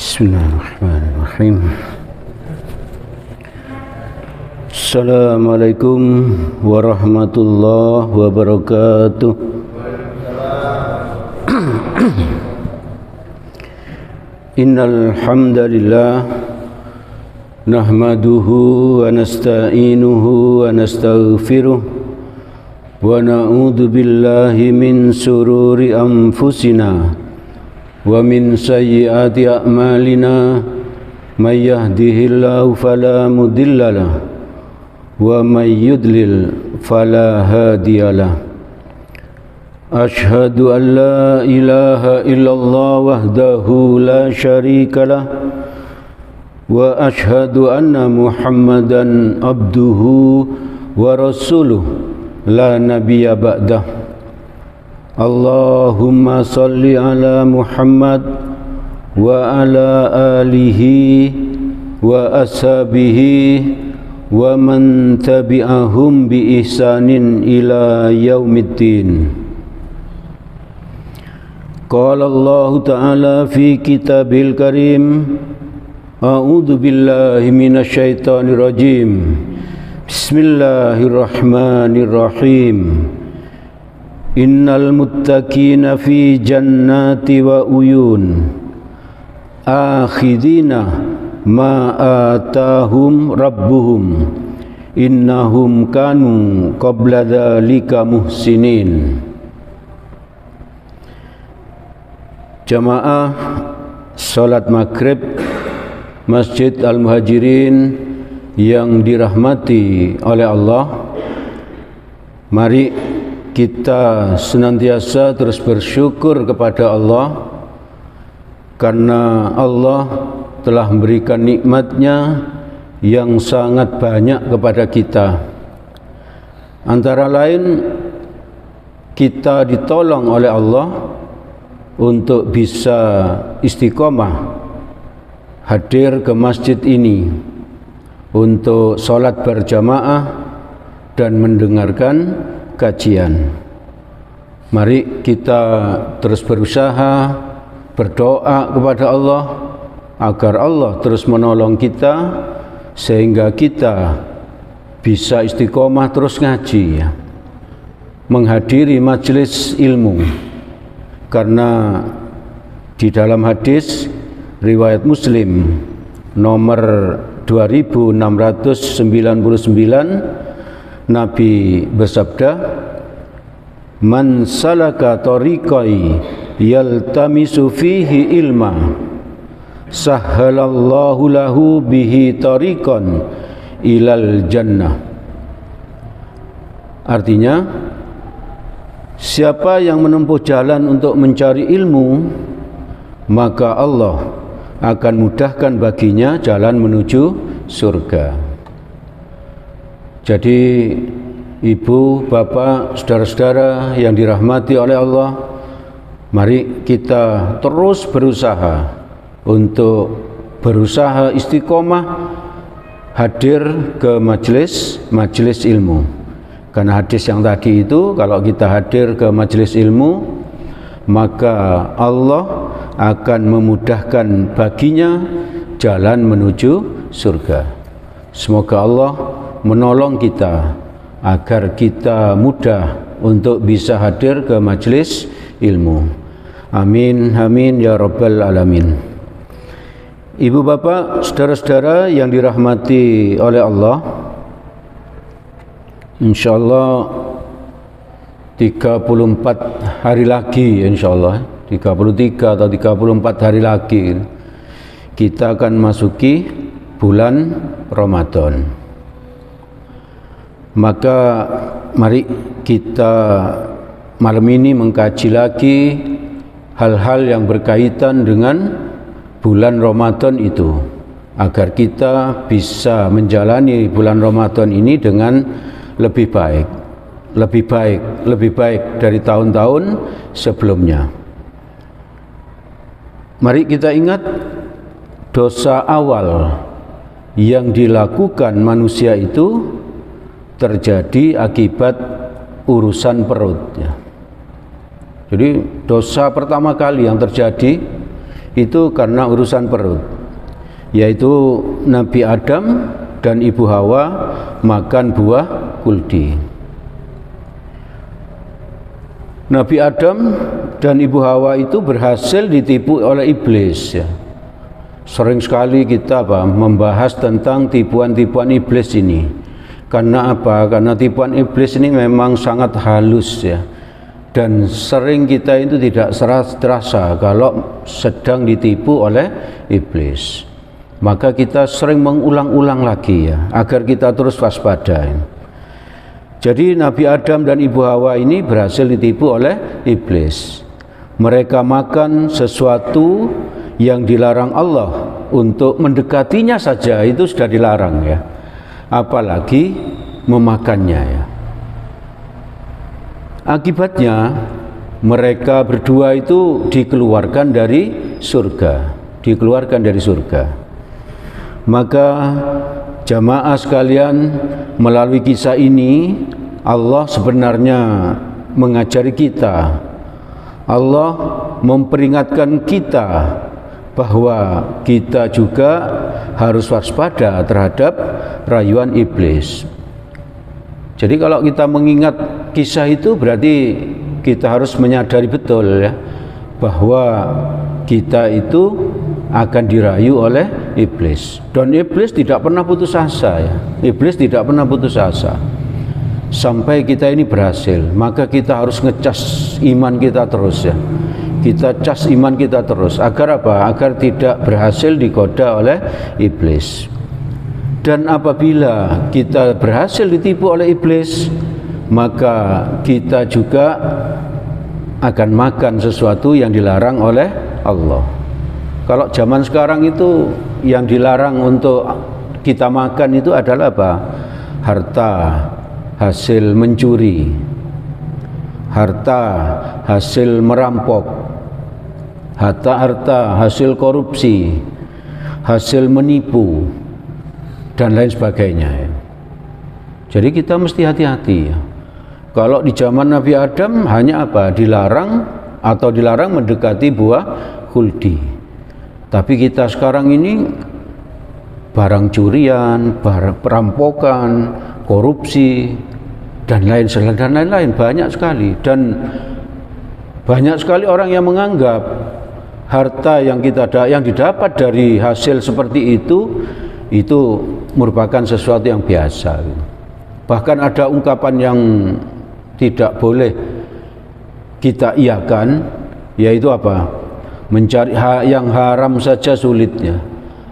Bismillahirrahmanirrahim. Assalamualaikum warahmatullahi wabarakatuh. Innal hamdalillah nahmaduhu wa nasta'inuhu wa nastaghfiruh wa na'udzu billahi min sururi anfusina wa min sayyiati a'malina may yahdihillahu fala mudhillalah wa may yudlil fala hadiyalah. Ashhadu an la ilaha illallah wahdahu la syarikalah wa ashhadu anna Muhammadan abduhu wa rasuluh la nabiyya ba'dah. Allahumma salli ala Muhammad wa ala alihi wa ashabihi wa man tabi'ahum bi ihsanin ila yaumiddin. Qala Allah ta'ala fi kitabil karim, a'udzu billahi minasy syaithanir rajim. Bismillahirrahmanirrahim. Innal muttaqina fi jannati wa uyun akhidina ma atahum rabbuhum innahum kanu qabla dzalika muhsinin. Jamaah salat maghrib Masjid Al-Muhajirin yang dirahmati oleh Allah, mari kita senantiasa terus bersyukur kepada Allah karena Allah telah memberikan nikmat-Nya yang sangat banyak kepada kita. Antara lain, kita ditolong oleh Allah untuk bisa istiqomah hadir ke masjid ini untuk sholat berjamaah dan mendengarkan kajian. Mari kita terus berusaha berdoa kepada Allah agar Allah terus menolong kita sehingga kita bisa istiqomah terus ngaji, menghadiri majelis ilmu. Karena di dalam hadis riwayat Muslim nomor 2699 Nabi bersabda, man salaka tariqai yaltamisu fihi ilma sahhalallahu lahu bihi tariqan ilal jannah. Artinya, siapa yang menempuh jalan untuk mencari ilmu, maka Allah akan mudahkan baginya jalan menuju surga. Jadi ibu, bapak, saudara-saudara yang dirahmati oleh Allah, mari kita terus berusaha untuk berusaha istiqomah hadir ke majelis ilmu. Karena hadis yang tadi itu, kalau kita hadir ke majelis ilmu, maka Allah akan memudahkan baginya jalan menuju surga. Semoga Allah menolong kita agar kita mudah untuk bisa hadir ke majelis ilmu. Amin, amin ya rabbal alamin. Ibu bapak, saudara-saudara yang dirahmati oleh Allah, insyaallah 34 hari lagi, insyaallah 33 atau 34 hari lagi kita akan masuki bulan Ramadan. Maka mari kita malam ini mengkaji lagi hal-hal yang berkaitan dengan bulan Ramadan itu, agar kita bisa menjalani bulan Ramadan ini dengan lebih baik dari tahun-tahun sebelumnya. Mari kita ingat dosa awal yang dilakukan manusia itu terjadi akibat urusan perut, ya. Jadi dosa pertama kali yang terjadi itu karena urusan perut, yaitu Nabi Adam dan Ibu Hawa makan buah kuldi. Nabi Adam dan Ibu Hawa itu berhasil ditipu oleh iblis ya. Sering sekali kita membahas tentang tipuan-tipuan iblis ini. Karena apa? Karena tipuan iblis ini memang sangat halus ya. Dan sering kita itu tidak terasa kalau sedang ditipu oleh iblis. Maka kita sering mengulang-ulang lagi ya, agar kita terus waspada. Jadi Nabi Adam dan Ibu Hawa ini berhasil ditipu oleh iblis. Mereka makan sesuatu yang dilarang Allah, untuk mendekatinya saja itu sudah dilarang ya, apalagi memakannya ya. Akibatnya mereka berdua itu dikeluarkan dari surga, Maka jamaah sekalian, melalui kisah ini Allah sebenarnya mengajari kita, Allah memperingatkan kita bahwa kita juga harus waspada terhadap rayuan iblis. Jadi kalau kita mengingat kisah itu berarti kita harus menyadari betul ya, bahwa kita itu akan dirayu oleh iblis. Dan iblis tidak pernah putus asa ya. Iblis tidak pernah putus asa sampai kita ini berhasil. Maka kita harus ngecas iman kita terus ya. Kita cas iman kita terus, agar apa? Agar tidak berhasil digoda oleh iblis. Dan apabila kita berhasil ditipu oleh iblis, maka kita juga akan makan sesuatu yang dilarang oleh Allah. Kalau zaman sekarang itu yang dilarang untuk kita makan itu adalah apa? Harta hasil mencuri, harta hasil merampok, harta hasil korupsi, hasil menipu, dan lain sebagainya. Jadi kita mesti hati-hati ya. Kalau di zaman Nabi Adam hanya apa? Dilarang mendekati buah khuldi. Tapi kita sekarang ini barang curian, perampokan, korupsi, dan lain-lain banyak sekali. Dan banyak sekali orang yang menganggap harta yang didapat dari hasil seperti itu merupakan sesuatu yang biasa. Bahkan ada ungkapan yang tidak boleh kita iakan, yaitu apa? Mencari yang haram saja sulitnya,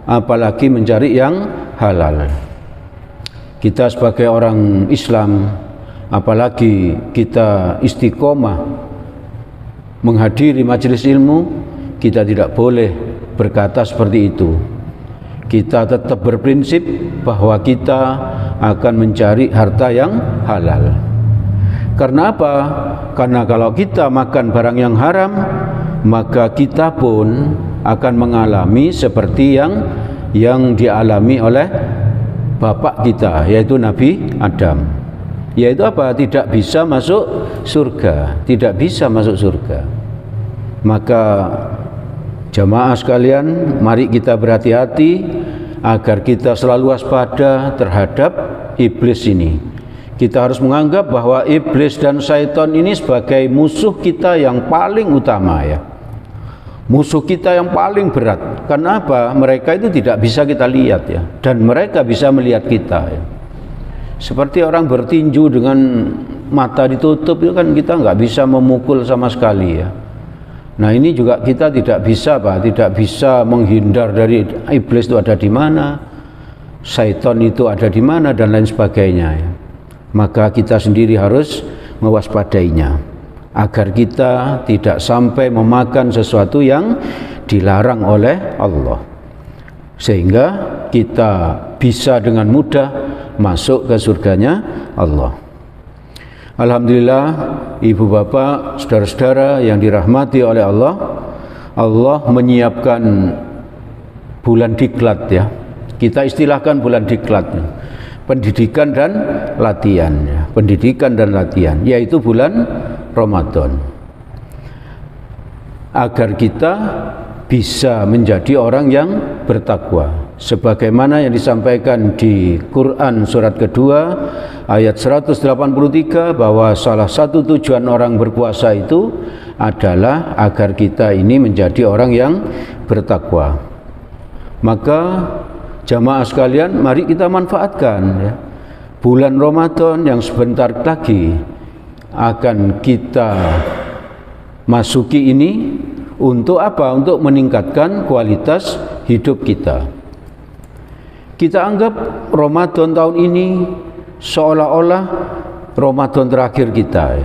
apalagi mencari yang halal. Kita sebagai orang Islam, apalagi kita istiqomah menghadiri majelis ilmu, kita tidak boleh berkata seperti itu. Kita tetap berprinsip bahwa kita akan mencari harta yang halal. Karena apa? Karena kalau kita makan barang yang haram, maka kita pun akan mengalami seperti yang dialami oleh bapak kita, yaitu Nabi Adam. Yaitu apa? Tidak bisa masuk surga, Maka jamaah sekalian, mari kita berhati-hati agar kita selalu waspada terhadap iblis ini. Kita harus menganggap bahwa iblis dan syaitan ini sebagai musuh kita yang paling utama ya. Musuh kita yang paling berat. Karena apa? Mereka itu tidak bisa kita lihat ya, dan mereka bisa melihat kita ya. Seperti orang bertinju dengan mata ditutup itu kan, kita nggak bisa memukul sama sekali ya. Nah ini juga kita tidak bisa menghindar dari iblis itu ada di mana, syaitan itu ada di mana, dan lain sebagainya ya. Maka kita sendiri harus mewaspadainya agar kita tidak sampai memakan sesuatu yang dilarang oleh Allah, sehingga kita bisa dengan mudah masuk ke surganya Allah. Alhamdulillah, ibu bapak, saudara-saudara yang dirahmati oleh Allah, Allah menyiapkan bulan diklat ya. Kita istilahkan bulan diklat, pendidikan dan latihan ya. Pendidikan dan latihan, yaitu bulan Ramadan. Agar kita bisa menjadi orang yang bertakwa. Sebagaimana yang disampaikan di Quran surat kedua ayat 183 bahwa salah satu tujuan orang berpuasa itu adalah agar kita ini menjadi orang yang bertakwa. Maka jamaah sekalian, mari kita manfaatkan ya, bulan Ramadan yang sebentar lagi akan kita masuki ini untuk apa? Untuk meningkatkan kualitas hidup kita. Kita anggap Ramadan tahun ini seolah-olah Ramadan terakhir kita.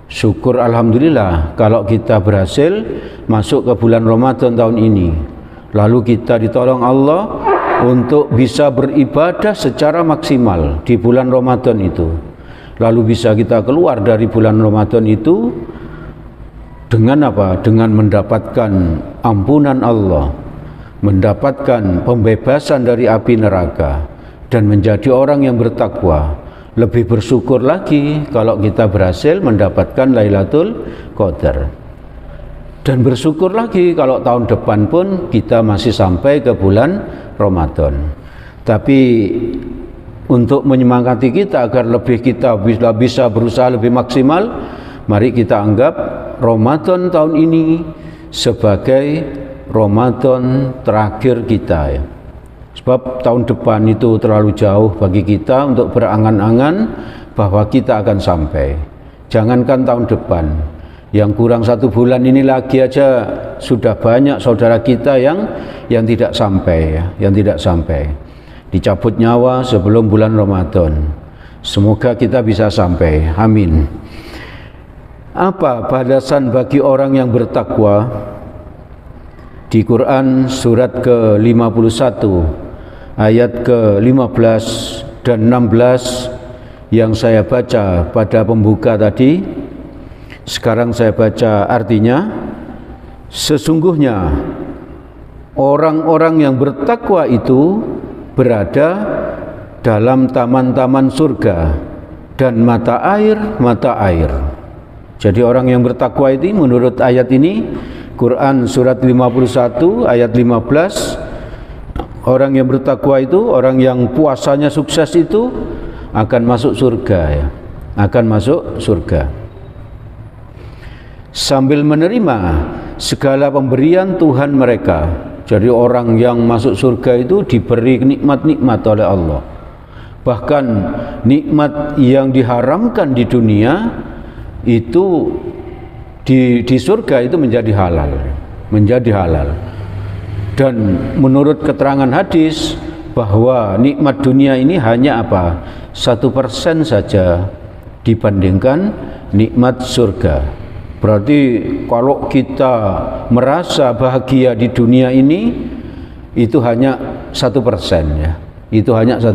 Syukur alhamdulillah kalau kita berhasil masuk ke bulan Ramadan tahun ini. Lalu kita ditolong Allah untuk bisa beribadah secara maksimal di bulan Ramadan itu. Lalu bisa kita keluar dari bulan Ramadan itu dengan apa? Dengan mendapatkan ampunan Allah, mendapatkan pembebasan dari api neraka, dan menjadi orang yang bertakwa. Lebih bersyukur lagi kalau kita berhasil mendapatkan Lailatul Qadar, dan bersyukur lagi kalau tahun depan pun kita masih sampai ke bulan Ramadan. Tapi untuk menyemangati kita agar kita bisa berusaha lebih maksimal, mari kita anggap Ramadan tahun ini sebagai Ramadan terakhir kita ya. Sebab tahun depan itu terlalu jauh bagi kita untuk berangan-angan bahwa kita akan sampai. Jangankan tahun depan, yang kurang 1 bulan ini lagi aja sudah banyak saudara kita yang tidak sampai ya, yang tidak sampai. Dicabut nyawa sebelum bulan Ramadan. Semoga kita bisa sampai. Amin. Apa balasan bagi orang yang bertakwa? Di Quran surat ke-51 ayat ke-15 dan 16 yang saya baca pada pembuka tadi, sekarang saya baca artinya. Sesungguhnya orang-orang yang bertakwa itu berada dalam taman-taman surga dan mata air. Jadi orang yang bertakwa ini menurut ayat ini, Quran surat 51 ayat 15, orang yang bertakwa itu, orang yang puasanya sukses itu akan masuk surga ya, akan masuk surga sambil menerima segala pemberian Tuhan mereka. Jadi orang yang masuk surga itu diberi nikmat-nikmat oleh Allah. Bahkan nikmat yang diharamkan di dunia itu di surga itu menjadi halal. Dan menurut keterangan hadis bahwa nikmat dunia ini hanya apa? 1% saja dibandingkan nikmat surga. Berarti kalau kita merasa bahagia di dunia ini itu hanya 1% ya. Itu hanya 1%.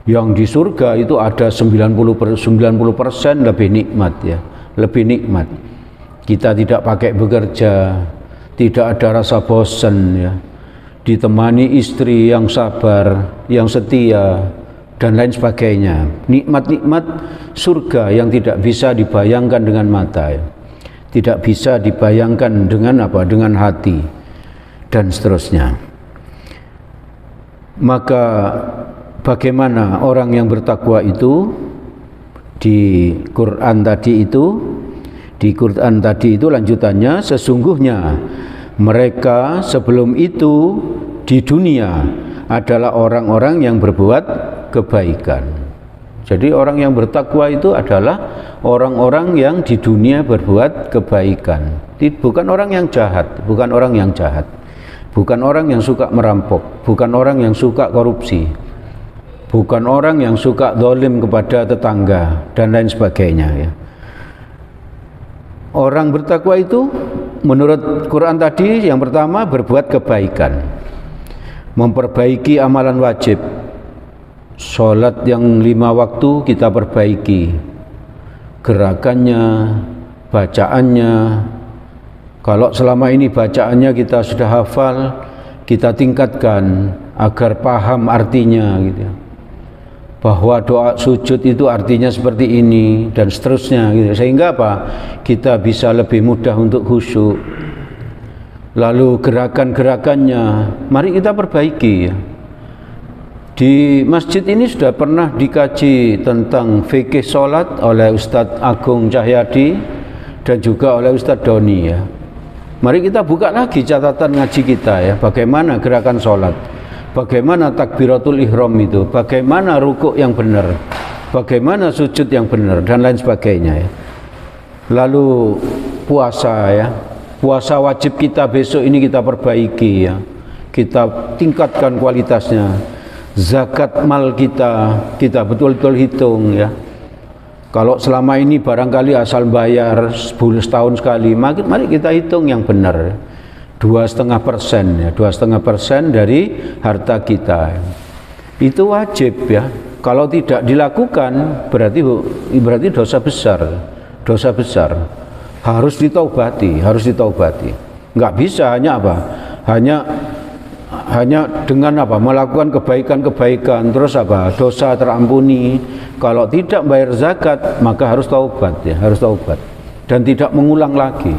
Yang di surga itu ada 90% lebih nikmat ya, lebih nikmat. Kita tidak pakai bekerja, tidak ada rasa bosan ya, ditemani istri yang sabar, yang setia, dan lain sebagainya. Nikmat-nikmat surga yang tidak bisa dibayangkan dengan mata ya. Tidak bisa dibayangkan dengan apa? Dengan hati, dan seterusnya. Maka bagaimana orang yang bertakwa itu? Di Quran tadi itu lanjutannya, sesungguhnya mereka sebelum itu di dunia adalah orang-orang yang berbuat kebaikan. Jadi orang yang bertakwa itu adalah orang-orang yang di dunia berbuat kebaikan. Bukan orang yang jahat, bukan orang yang jahat, bukan orang yang suka merampok, bukan orang yang suka korupsi, bukan orang yang suka zalim kepada tetangga dan lain sebagainya ya. Orang bertakwa itu menurut Quran tadi yang pertama berbuat kebaikan, memperbaiki amalan wajib. Sholat yang 5 waktu kita perbaiki, gerakannya, bacaannya. Kalau selama ini bacaannya kita sudah hafal, kita tingkatkan agar paham artinya gitu. Bahwa doa sujud itu artinya seperti ini dan seterusnya gitu. Sehingga apa? Kita bisa lebih mudah untuk khusyuk. lalu gerakan-gerakannya mari kita perbaiki ya. Di masjid ini sudah pernah dikaji tentang fikih sholat oleh Ustadz Agung Cahyadi dan juga oleh Ustadz Doni ya. Mari kita buka lagi catatan ngaji kita ya, bagaimana gerakan sholat, bagaimana takbiratul ihram itu, bagaimana rukuk yang benar, bagaimana sujud yang benar dan lain sebagainya ya. Lalu puasa ya, puasa wajib kita besok ini kita perbaiki ya, kita tingkatkan kualitasnya. Zakat mal kita betul-betul hitung ya. Kalau selama ini barangkali asal bayar 10 tahun sekali, mari kita hitung yang benar. 2,5% ya, 2,5% dari harta kita. Itu wajib ya. Kalau tidak dilakukan berarti dosa besar. Dosa besar. Harus ditaubati, harus ditaubati. Enggak bisa hanya apa? Hanya dengan apa? Melakukan kebaikan-kebaikan terus apa? Dosa terampuni. Kalau tidak bayar zakat maka harus taubat ya, harus taubat dan tidak mengulang lagi.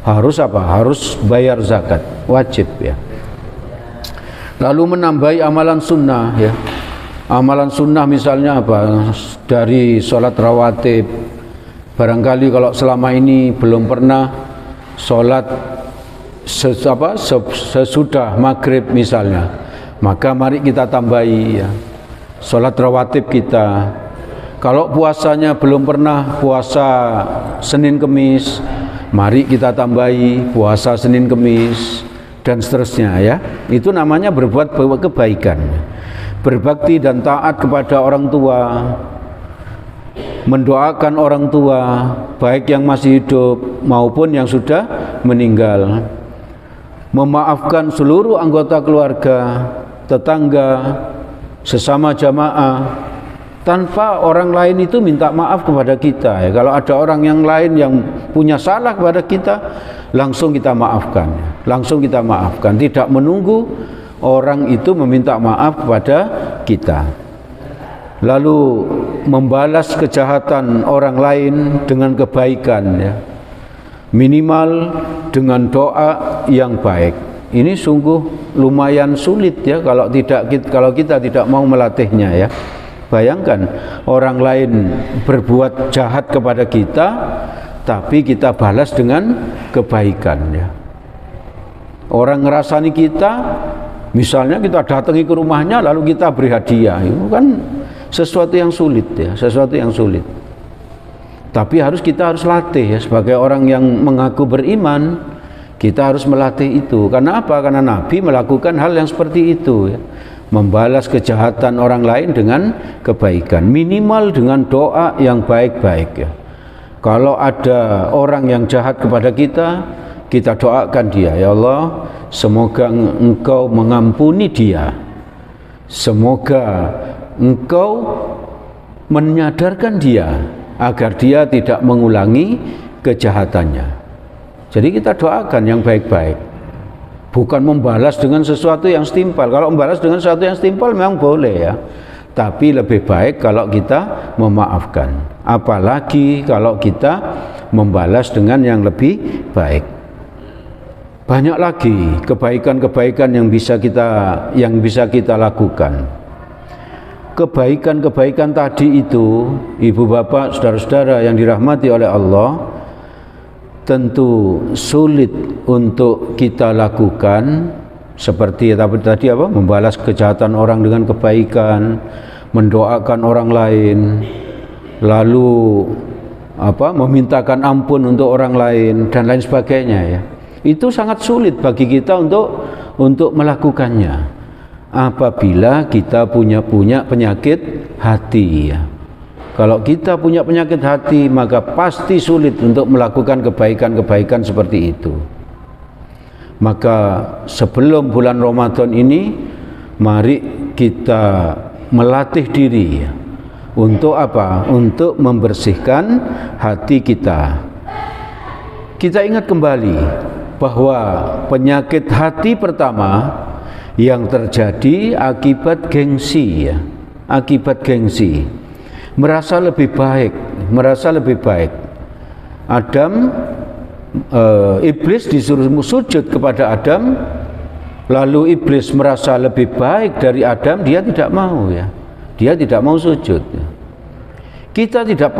Harus apa? Harus bayar zakat, wajib ya. Lalu menambahi amalan sunnah ya. Amalan sunnah misalnya apa? Dari sholat rawatib. Barangkali kalau selama ini belum pernah sholat sesudah maghrib misalnya, maka mari kita tambahi ya, sholat rawatib kita. Kalau puasanya belum pernah puasa Senin Kemis, mari kita tambahi puasa Senin Kemis dan seterusnya ya. Itu namanya berbuat kebaikan, berbakti dan taat kepada orang tua, mendoakan orang tua baik yang masih hidup maupun yang sudah meninggal, memaafkan seluruh anggota keluarga, tetangga, sesama jamaah, tanpa orang lain itu minta maaf kepada kita ya. Kalau ada orang yang lain yang punya salah kepada kita, langsung kita maafkan, langsung kita maafkan, tidak menunggu orang itu meminta maaf kepada kita. Lalu membalas kejahatan orang lain dengan kebaikan ya. Minimal dengan doa yang baik. Ini sungguh lumayan sulit ya kalau kita tidak mau melatihnya ya. Bayangkan orang lain berbuat jahat kepada kita tapi kita balas dengan kebaikan ya. Orang ngerasani kita, misalnya kita datangi ke rumahnya lalu kita beri hadiah, itu kan sesuatu yang sulit ya, sesuatu yang sulit. Tapi kita harus latih ya, sebagai orang yang mengaku beriman, kita harus melatih itu. Karena apa? Karena Nabi melakukan hal yang seperti itu ya. Membalas kejahatan orang lain dengan kebaikan, minimal dengan doa yang baik-baik ya. Kalau ada orang yang jahat kepada kita, kita doakan dia, ya Allah, semoga Engkau mengampuni dia, semoga Engkau menyadarkan dia agar dia tidak mengulangi kejahatannya. Jadi kita doakan yang baik-baik, bukan membalas dengan sesuatu yang setimpal. Kalau membalas dengan sesuatu yang setimpal memang boleh ya, tapi lebih baik kalau kita memaafkan, apalagi kalau kita membalas dengan yang lebih baik. Banyak lagi kebaikan-kebaikan yang bisa kita lakukan. Kebaikan-kebaikan tadi itu, ibu bapak, saudara-saudara yang dirahmati oleh Allah, tentu sulit untuk kita lakukan. Seperti tadi membalas kejahatan orang dengan kebaikan, mendoakan orang lain, lalu memintakan ampun untuk orang lain dan lain sebagainya ya. Itu sangat sulit bagi kita untuk melakukannya apabila kita punya penyakit hati ya. Kalau kita punya penyakit hati, maka pasti sulit untuk melakukan kebaikan-kebaikan seperti itu. Maka sebelum bulan Ramadan ini, mari kita melatih diri ya. Untuk apa? Untuk membersihkan hati kita. Kita ingat kembali bahwa penyakit hati pertama yang terjadi akibat gengsi ya, akibat gengsi, merasa lebih baik. Adam Iblis disuruh sujud kepada Adam, lalu iblis merasa lebih baik dari Adam, dia tidak mau ya. Dia tidak mau sujud ya. Kita tidak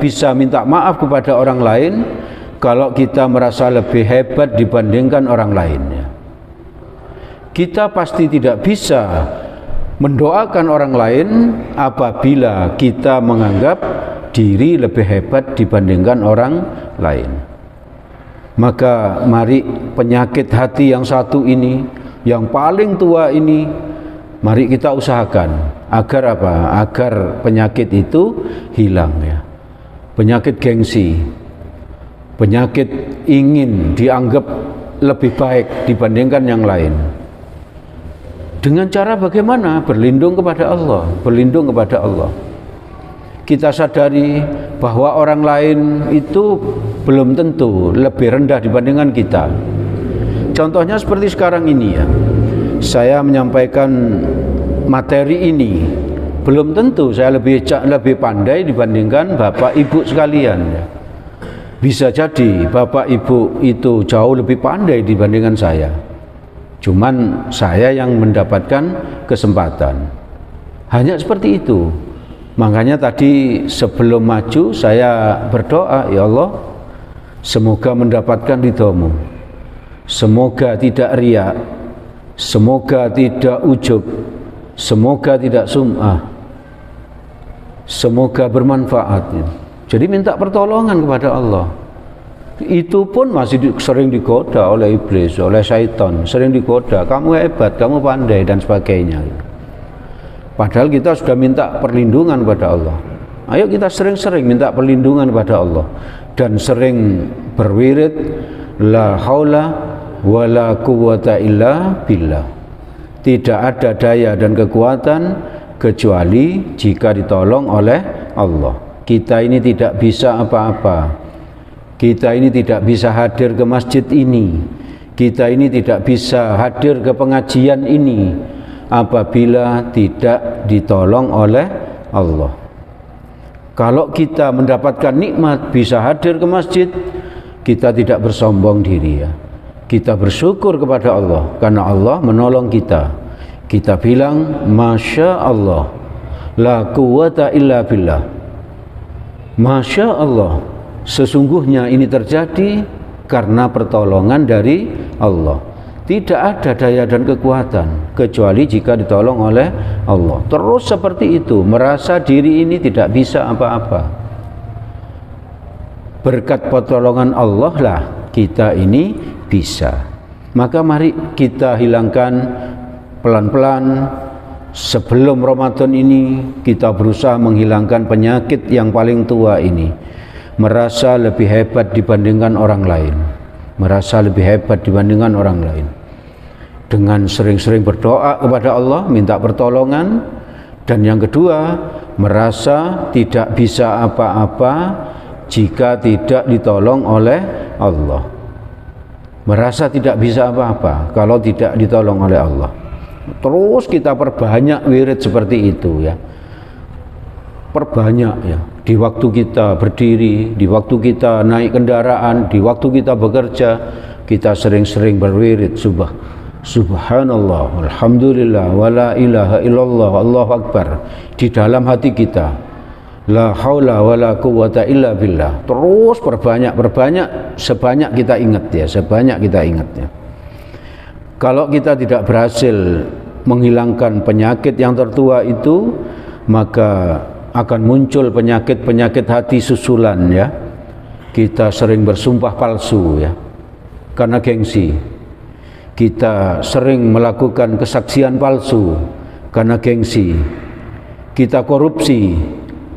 bisa minta maaf kepada orang lain kalau kita merasa lebih hebat dibandingkan orang lainnya. Kita pasti tidak bisa mendoakan orang lain apabila kita menganggap diri lebih hebat dibandingkan orang lain. Maka mari penyakit hati yang satu ini, yang paling tua ini, mari kita usahakan agar apa? Agar penyakit itu hilang ya. Penyakit gengsi, penyakit ingin dianggap lebih baik dibandingkan yang lain. Dengan cara bagaimana? Berlindung kepada Allah, berlindung kepada Allah. Kita sadari bahwa orang lain itu belum tentu lebih rendah dibandingkan kita. Contohnya seperti sekarang ini ya. Saya menyampaikan materi ini, belum tentu saya lebih pandai dibandingkan Bapak Ibu sekalian ya. Bisa jadi Bapak Ibu itu jauh lebih pandai dibandingkan saya. Cuman saya yang mendapatkan kesempatan. Hanya seperti itu. Makanya tadi sebelum maju saya berdoa, ya Allah, semoga mendapatkan ridho-Mu. Semoga tidak riya, semoga tidak ujub, semoga tidak sum'ah, semoga bermanfaat. Jadi minta pertolongan kepada Allah. Itu pun masih sering digoda oleh iblis, oleh syaitan, sering digoda, kamu hebat, kamu pandai dan sebagainya. Padahal kita sudah minta perlindungan kepada Allah. Ayo kita sering-sering minta perlindungan kepada Allah dan sering berwirid la haula wala quwwata illa billah. Tidak ada daya dan kekuatan kecuali jika ditolong oleh Allah. Kita ini tidak bisa apa-apa. Kita ini tidak bisa hadir ke masjid ini. Kita ini tidak bisa hadir ke pengajian ini apabila tidak ditolong oleh Allah. Kalau kita mendapatkan nikmat bisa hadir ke masjid, kita tidak bersombong diri ya. Kita bersyukur kepada Allah karena Allah menolong kita. Kita bilang Masya Allah, la quwwata illa billah. Masya Allah, sesungguhnya ini terjadi karena pertolongan dari Allah. Tidak ada daya dan kekuatan kecuali jika ditolong oleh Allah. Terus seperti itu, merasa diri ini tidak bisa apa-apa. Berkat pertolongan Allah lah kita ini bisa. Maka mari kita hilangkan pelan-pelan. Sebelum Ramadan ini kita berusaha menghilangkan penyakit yang paling tua ini. Merasa lebih hebat dibandingkan orang lain, merasa lebih hebat dibandingkan orang lain. Dengan sering-sering berdoa kepada Allah, minta pertolongan. Dan yang kedua, merasa tidak bisa apa-apa jika tidak ditolong oleh Allah. Merasa tidak bisa apa-apa kalau tidak ditolong oleh Allah. Terus kita perbanyak wirid seperti itu ya. Perbanyak ya. Di waktu kita berdiri, di waktu kita naik kendaraan, di waktu kita bekerja, kita sering-sering berwirid subhanallah, alhamdulillah, wala ilaha illallah, Allahu akbar. Di dalam hati kita, la haula wala quwwata illa billah. Terus perbanyak sebanyak kita ingat ya, sebanyak kita ingat ya. Kalau kita tidak berhasil menghilangkan penyakit yang tertua itu, maka akan muncul penyakit-penyakit hati susulan ya. Kita sering bersumpah palsu ya, karena gengsi. Kita sering melakukan kesaksian palsu karena gengsi. Kita korupsi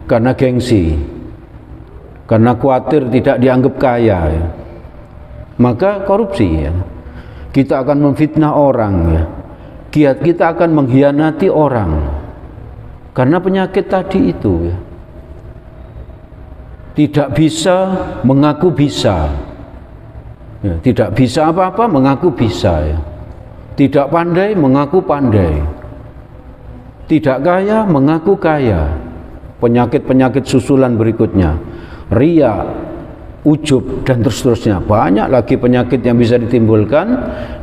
karena gengsi, karena khawatir tidak dianggap kaya ya. Maka korupsi ya. Kita akan memfitnah orang ya. Kita akan mengkhianati orang karena penyakit tadi itu ya. Tidak bisa mengaku bisa ya, tidak bisa apa-apa mengaku bisa ya. Tidak pandai mengaku pandai. Tidak kaya mengaku kaya. Penyakit-penyakit susulan berikutnya, riya, ujub, dan terus-terusnya. Banyak lagi penyakit yang bisa ditimbulkan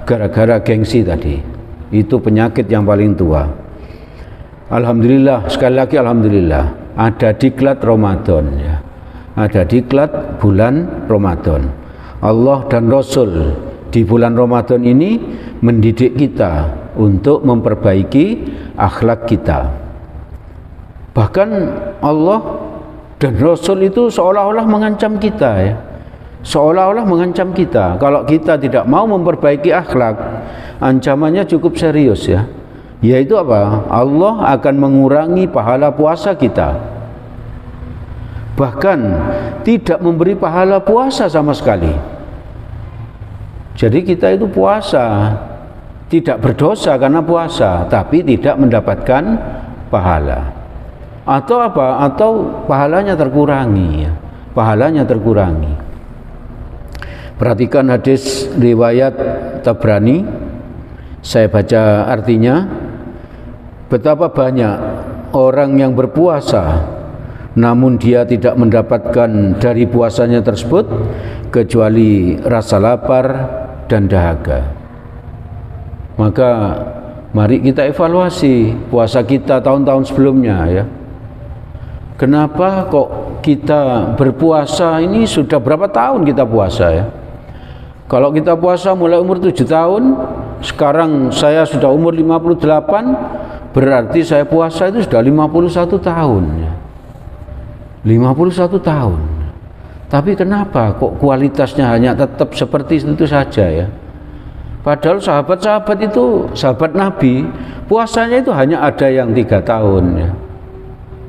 gara-gara gengsi tadi. Itu penyakit yang paling tua. Alhamdulillah, sekali lagi alhamdulillah, ada diklat Ramadan ya. Ada diklat bulan Ramadan. Allah dan Rasul di bulan Ramadan ini mendidik kita untuk memperbaiki akhlak kita. Bahkan Allah dan Rasul itu seolah-olah mengancam kita ya. Seolah-olah mengancam kita. Kalau kita tidak mau memperbaiki akhlak, ancamannya cukup serius ya. Yaitu apa? Allah akan mengurangi pahala puasa kita. Bahkan tidak memberi pahala puasa sama sekali. Jadi kita itu puasa, tidak berdosa karena puasa, tapi tidak mendapatkan pahala. Atau apa? Atau pahalanya terkurangi ya. Pahalanya terkurangi. Perhatikan hadis riwayat Tabrani. Saya baca artinya. Betapa banyak orang yang berpuasa namun dia tidak mendapatkan dari puasanya tersebut kecuali rasa lapar dan dahaga. Maka mari kita evaluasi puasa kita tahun-tahun sebelumnya ya. Kenapa kok kita berpuasa ini sudah berapa tahun kita puasa ya? Kalau kita puasa mulai umur 7 tahun, sekarang saya sudah umur 58, berarti saya puasa itu sudah 51 tahun ya. 51 tahun. Tapi kenapa kok kualitasnya hanya tetap seperti itu saja ya? Padahal sahabat-sahabat itu, sahabat Nabi, puasanya itu hanya ada yang 3 tahun ya.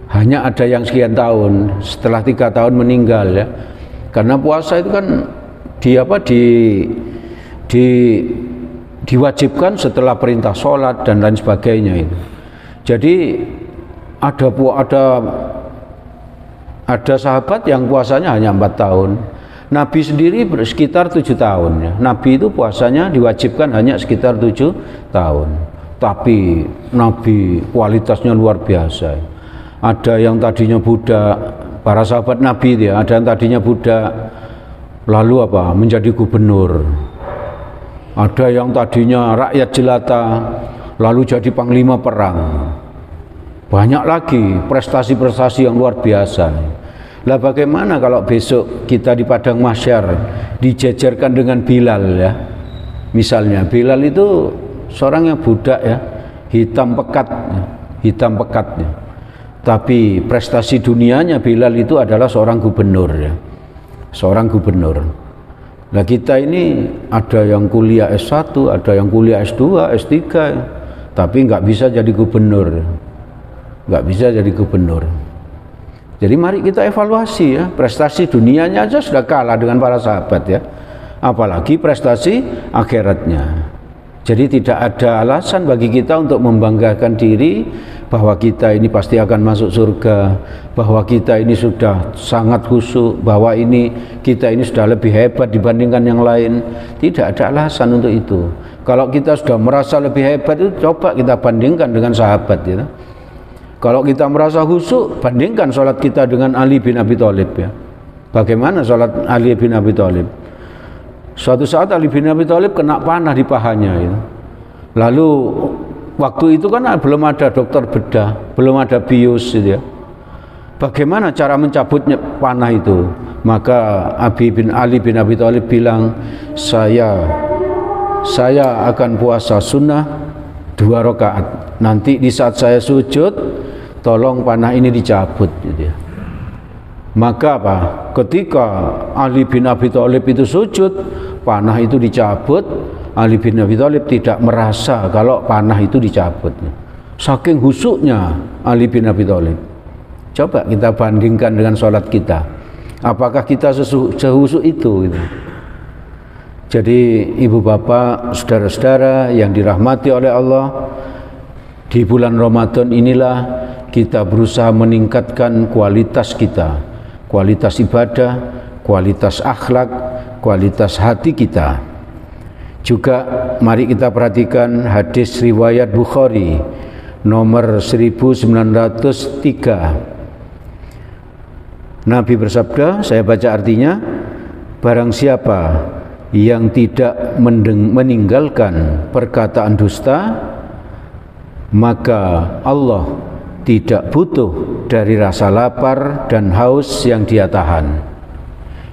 Hanya ada yang sekian tahun, setelah 3 tahun meninggal ya. Karena puasa itu kan diwajibkan setelah perintah sholat dan lain sebagainya itu. Jadi ada sahabat yang puasanya hanya 4 tahun. Nabi sendiri sekitar 7 tahun ya. Nabi itu puasanya diwajibkan hanya sekitar 7 tahun. Tapi Nabi kualitasnya luar biasa. Ada yang tadinya budak, para sahabat Nabi itu ya, ada yang tadinya budak lalu apa? Menjadi gubernur. Ada yang tadinya rakyat jelata lalu jadi panglima perang. Banyak lagi prestasi-prestasi yang luar biasa. Lah bagaimana kalau besok kita di padang mahsyar dijejerkan dengan Bilal ya? Misalnya Bilal itu seorang yang budak ya, hitam pekat ya. Tapi prestasi dunianya Bilal itu adalah seorang gubernur ya. Seorang gubernur. Nah kita ini ada yang kuliah S1, ada yang kuliah S2, S3 ya. Tapi nggak bisa jadi gubernur. Nggak bisa jadi gubernur. Jadi mari kita evaluasi ya, prestasi dunianya aja sudah kalah dengan para sahabat ya, apalagi prestasi akhiratnya. Jadi tidak ada alasan bagi kita untuk membanggakan diri bahwa kita ini pasti akan masuk surga, bahwa kita ini sudah sangat khusyuk, bahwa kita ini sudah lebih hebat dibandingkan yang lain. Tidak ada alasan untuk itu. Kalau kita sudah merasa lebih hebat itu coba kita bandingkan dengan sahabat ya. Kalau kita merasa khusyuk, bandingkan sholat kita dengan Ali bin Abi Thalib ya. Bagaimana sholat Ali bin Abi Thalib? Suatu saat Ali bin Abi Thalib kena panah di pahanya ya. Lalu waktu itu kan belum ada dokter bedah, belum ada bius gitu ya. Bagaimana cara mencabutnya panah itu? Maka Ali bin Abi Thalib bilang, saya akan puasa sunnah 2 rakaat. Nanti di saat saya sujud, tolong panah ini dicabut gitu ya. Maka apa? Ketika Ali bin Abi Thalib itu sujud, panah itu dicabut. Ali bin Abi Thalib tidak merasa kalau panah itu dicabut. Saking khusyuknya Ali bin Abi Thalib. Coba kita bandingkan dengan sholat kita. Apakah kita sehusyuk itu gitu? Jadi ibu bapak, saudara-saudara yang dirahmati oleh Allah, di bulan Ramadan inilah kita berusaha meningkatkan kualitas kita, kualitas ibadah, kualitas akhlak, kualitas hati kita. Juga mari kita perhatikan hadis riwayat Bukhari nomor 1903. Nabi bersabda, saya baca artinya, barang siapa yang tidak meninggalkan perkataan dusta, maka Allah tidak butuh dari rasa lapar dan haus yang dia tahan.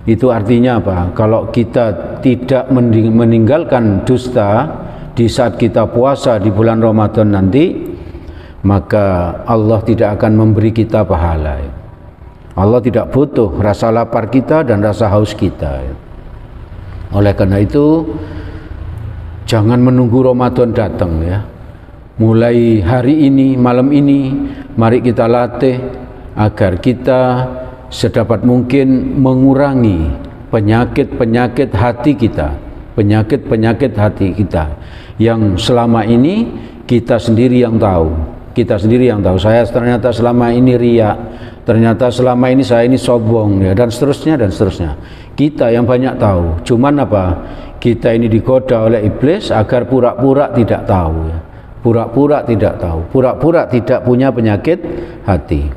Itu artinya apa? Kalau kita tidak meninggalkan dusta di saat kita puasa di bulan Ramadan nanti, maka Allah tidak akan memberi kita pahala. Allah tidak butuh rasa lapar kita dan rasa haus kita. Oleh karena itu, jangan menunggu Ramadan datang ya. Mulai hari ini, malam ini, mari kita latih agar kita sedapat mungkin mengurangi penyakit-penyakit hati kita, penyakit-penyakit hati kita yang selama ini kita sendiri yang tahu. Kita sendiri yang tahu. Saya ternyata selama ini riya, ternyata selama ini saya ini sombong ya, dan seterusnya dan seterusnya. Kita yang banyak tahu. Cuman apa? Kita ini digoda oleh iblis agar pura-pura tidak tahu ya. Pura-pura tidak tahu, pura-pura tidak punya penyakit hati.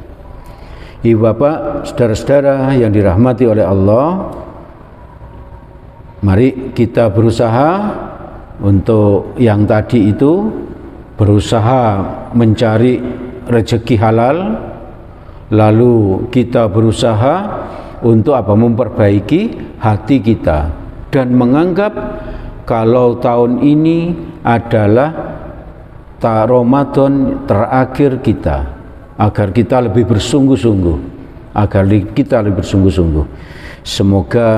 Ibu bapak, saudara-saudara yang dirahmati oleh Allah, mari kita berusaha untuk yang tadi itu, berusaha mencari rezeki halal, lalu kita berusaha untuk apa? Memperbaiki hati kita dan menganggap kalau tahun ini adalah Ramadan terakhir kita, agar kita lebih bersungguh-sungguh, Semoga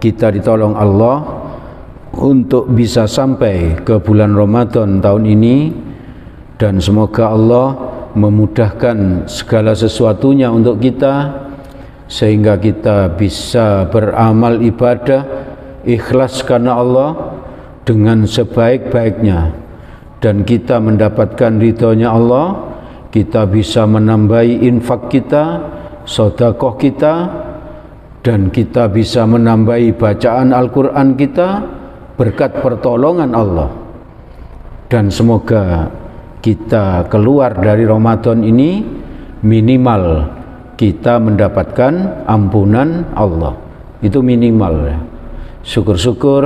kita ditolong Allah untuk bisa sampai ke bulan Ramadan tahun ini, dan semoga Allah memudahkan segala sesuatunya untuk kita sehingga kita bisa beramal ibadah ikhlas karena Allah dengan sebaik-baiknya, dan kita mendapatkan ridhonya Allah. Kita bisa menambahi infak kita, sedekah kita, dan kita bisa menambahi bacaan Al-Quran kita berkat pertolongan Allah. Dan semoga kita keluar dari Ramadan ini minimal kita mendapatkan ampunan Allah. Itu minimal ya. Syukur-syukur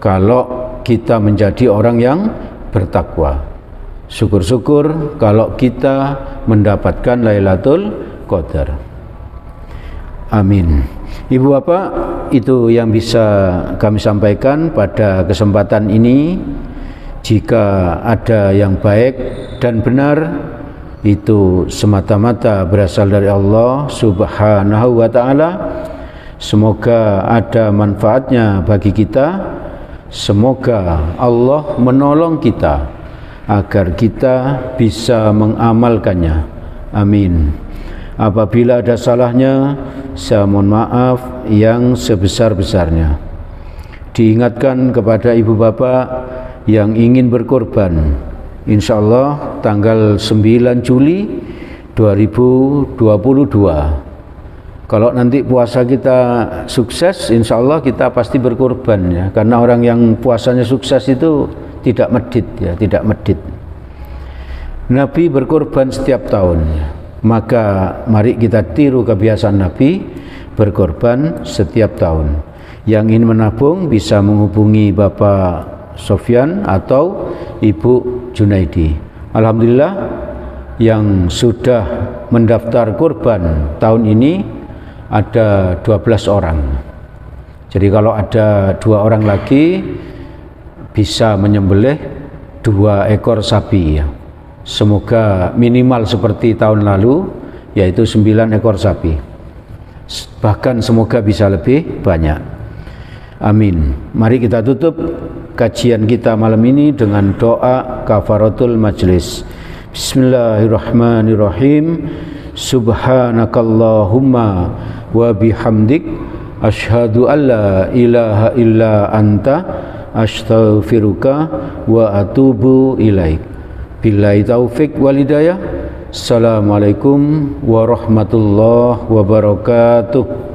kalau kita menjadi orang yang bertakwa. Syukur-syukur kalau kita mendapatkan Lailatul Qadar. Amin. Ibu bapak, itu yang bisa kami sampaikan pada kesempatan ini. Jika ada yang baik dan benar, itu semata-mata berasal dari Allah Subhanahu wa ta'ala. Semoga ada manfaatnya bagi kita. Semoga Allah menolong kita agar kita bisa mengamalkannya. Amin. Apabila ada salahnya, saya mohon maaf yang sebesar-besarnya. Diingatkan kepada ibu bapak yang ingin berkorban, insya Allah tanggal 9 Juli 2022. Kalau nanti puasa kita sukses, insya Allah kita pasti berkorban ya. Karena orang yang puasanya sukses itu tidak medit ya, tidak medit. Nabi berkorban setiap tahun, maka mari kita tiru kebiasaan Nabi berkorban setiap tahun. Yang ingin menabung bisa menghubungi Bapak Sofyan atau Ibu Junaidi. Alhamdulillah yang sudah mendaftar korban tahun ini ada 12 orang. Jadi kalau ada 2 orang lagi bisa menyembelih 2 ekor sapi ya. Semoga minimal seperti tahun lalu, yaitu 9 ekor sapi. Bahkan semoga bisa lebih banyak. Amin. Mari kita tutup kajian kita malam ini dengan doa kafaratul majlis. Bismillahirrahmanirrahim. Subhanakallahumma wa bihamdik asyhadu an la ilaha illa anta astaghfiruka wa atubu ilaik. Billahi taufik wal hidayah. Assalamualaikum warahmatullahi wabarakatuh.